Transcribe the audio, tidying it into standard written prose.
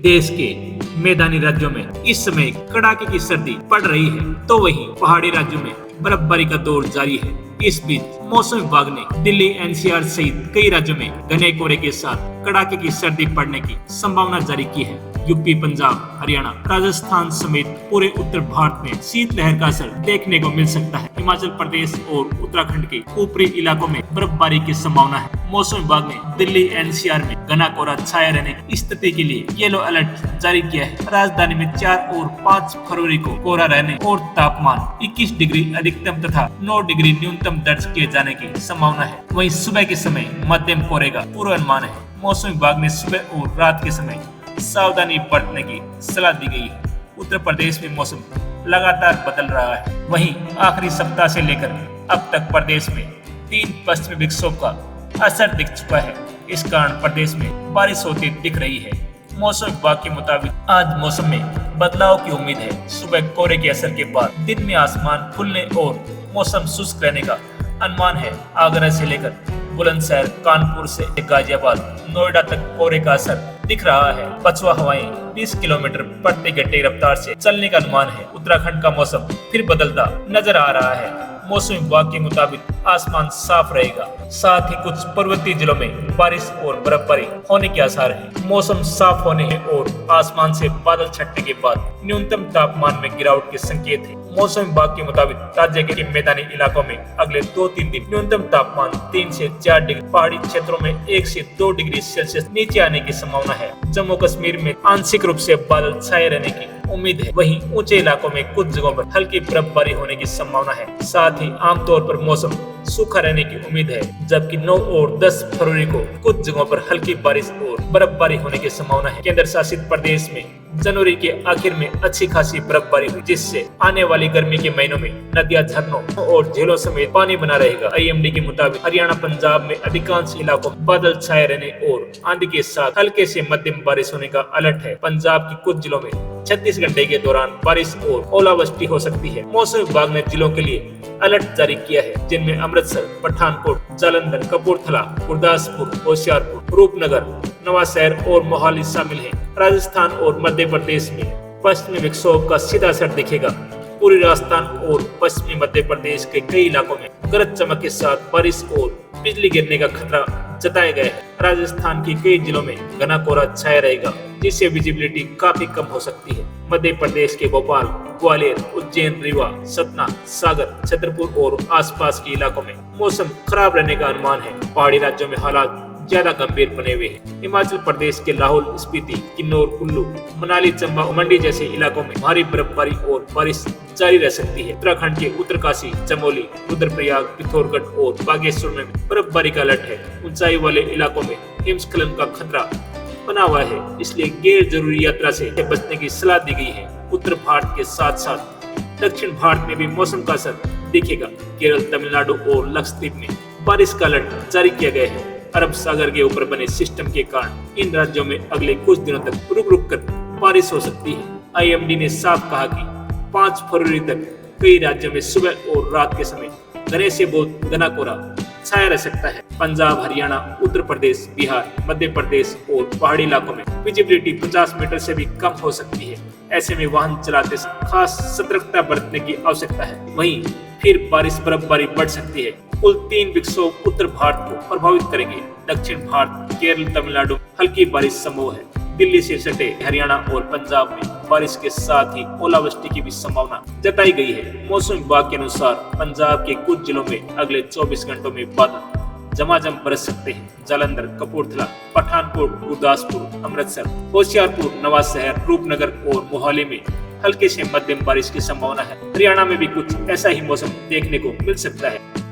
देश के मैदानी राज्यों में इस समय कड़ाके की सर्दी पड़ रही है, तो वहीं पहाड़ी राज्यों में बर्फबारी का दौर जारी है। इस बीच मौसम विभाग ने दिल्ली, एनसीआर सहित कई राज्यों में घने कोहरे के साथ कड़ाके की सर्दी पड़ने की संभावना जारी की है। यूपी, पंजाब, हरियाणा, राजस्थान समेत पूरे उत्तर भारत में शीतलहर का असर देखने को मिल सकता है। हिमाचल प्रदेश और उत्तराखंड के ऊपरी इलाकों में बर्फबारी की संभावना है। मौसम विभाग ने दिल्ली, एनसीआर में घना कोहरा छाए रहने की स्थिति के लिए येलो अलर्ट जारी किया है। राजधानी में 4 और 5 फरवरी को कोहरा रहने और तापमान 21 डिग्री अधिकतम तथा 9 डिग्री न्यूनतम दर्ज किए जाने की संभावना है। वहीं सुबह के समय मध्यम कोहरे का पूर्वानुमान है। मौसम विभाग ने सुबह और रात के समय सावधानी बरतने की सलाह दी गई है। उत्तर प्रदेश में मौसम लगातार बदल रहा है। वहीं आखिरी सप्ताह से लेकर अब तक प्रदेश में 3 पश्चिमी विक्षोभ का असर दिख चुका है। इस कारण प्रदेश में बारिश होती दिख रही है। मौसम विभाग के मुताबिक आज मौसम में बदलाव की उम्मीद है। सुबह कोहरे के असर के बाद दिन में आसमान खुलने और मौसम शुष्क रहने का अनुमान है। आगरा से लेकर बुलंदशहर, कानपुर से गाजियाबाद, नोएडा तक कोहरे का असर दिख रहा है। पछुआ हवाएं 20 किलोमीटर प्रति घंटे रफ्तार से चलने का अनुमान है। उत्तराखंड का मौसम फिर बदलता नजर आ रहा है। मौसम विभाग के मुताबिक आसमान साफ रहेगा, साथ ही कुछ पर्वतीय जिलों में बारिश और बर्फबारी होने के आसार हैं। मौसम साफ होने और आसमान से बादल छटने के बाद न्यूनतम तापमान में गिरावट के संकेत है। मौसम विभाग के मुताबिक राज्य के मैदानी इलाकों में अगले 2-3 दिन न्यूनतम तापमान 3 से 4 डिग्री, पहाड़ी क्षेत्रों में 1 से 2 डिग्री सेल्सियस नीचे आने की संभावना है। जम्मू कश्मीर में आंशिक रूप से बादल छाए रहने की उम्मीद है। वहीं ऊंचे इलाकों में कुछ जगहों पर हल्की बर्फबारी होने की संभावना है। साथ ही आमतौर पर मौसम सूखा रहने की उम्मीद है, जबकि 9 और 10 फरवरी को कुछ जगहों पर हल्की बारिश और बर्फबारी होने की संभावना है। केंद्र शासित प्रदेश में जनवरी के आखिर में अच्छी खासी बर्फबारी हुई, जिससे आने वाली गर्मी के महीनों में नदियां, झरनों और झीलों समेत पानी बना रहेगा। आईएमडी के मुताबिक हरियाणा, पंजाब में अधिकांश इलाकों में बादल छाए रहने और आंधी के साथ हल्के से मध्यम बारिश होने का अलर्ट है। पंजाब के कुछ जिलों में 36 घंटे के दौरान बारिश और ओलावृष्टि हो सकती है। मौसम विभाग ने जिलों के लिए अलर्ट जारी किया है, जिनमें अमृतसर, पठानकोट, जालंधर, कपूरथला, गुरदासपुर, होशियारपुर, रूपनगर, नवांशहर और मोहाली शामिल हैं। राजस्थान और मध्य प्रदेश में पश्चिमी विक्षोभ का सीधा असर दिखेगा। पूर्वी राजस्थान और पश्चिमी मध्य प्रदेश के कई इलाकों में गरज चमक के साथ बारिश और बिजली गिरने का खतरा जताया गया है। राजस्थान के कई जिलों में घना कोहरा छाया रहेगा, जिससे विजिबिलिटी काफी कम हो सकती है। मध्य प्रदेश के भोपाल, ग्वालियर, उज्जैन, रीवा, सतना, सागर, छतरपुर और आसपास के इलाकों में मौसम खराब रहने का अनुमान है। पहाड़ी राज्यों में हालात ज्यादा गंभीर बने हुए हैं। हिमाचल प्रदेश के लाहौल स्पीति, किन्नौर, कुल्लू, मनाली, चंबा, मंडी जैसे इलाकों में भारी बर्फबारी और बारिश जारी रह सकती है। उत्तराखंड के उत्तरकाशी, चमोली, रुद्रप्रयाग, पिथौरागढ़ और बागेश्वर में बर्फबारी का अलर्ट है। ऊंचाई वाले इलाकों में हिमस्खलन का खतरा बना हुआ है, इसलिए गैर जरूरी यात्रा से बचने की सलाह दी गई है। उत्तर भारत के साथ साथ दक्षिण भारत में भी मौसम का असर दिखेगा। केरल, तमिलनाडु और लक्षद्वीप में बारिश का अलर्ट जारी किया गया है। अरब सागर के ऊपर बने सिस्टम के कारण इन राज्यों में अगले कुछ दिनों तक रुक रुक कर बारिश हो सकती है। आईएमडी ने साफ कहा कि 5 फरवरी तक कई राज्यों में सुबह और रात के समय घने से बहुत घना कोहरा छाया रह सकता है। पंजाब, हरियाणा, उत्तर प्रदेश, बिहार, मध्य प्रदेश और पहाड़ी इलाकों में विजिबिलिटी 50 मीटर से भी कम हो सकती है। ऐसे में वाहन चलाते समय खास सतर्कता बरतने की आवश्यकता है। वहीं फिर बारिश, बर्फबारी बढ़ सकती है। कुल 3 विक्षोभ उत्तर भारत को प्रभावित करेंगे। दक्षिण भारत, केरल, तमिलनाडु हल्की बारिश संभव है। दिल्ली से सटे हरियाणा और पंजाब में बारिश के साथ ही ओलावृष्टि की भी संभावना जताई गई है। मौसम विभाग के अनुसार पंजाब के कुछ जिलों में अगले 24 घंटों में बादल झमाझम बरस सकते हैं। जालंधर, कपूरथला, पठानकोट, गुरदासपुर, अमृतसर, होशियारपुर, नवांशहर, रूपनगर और मोहाली में हल्के से मध्यम बारिश की संभावना है। हरियाणा में भी कुछ ऐसा ही मौसम देखने को मिल सकता है।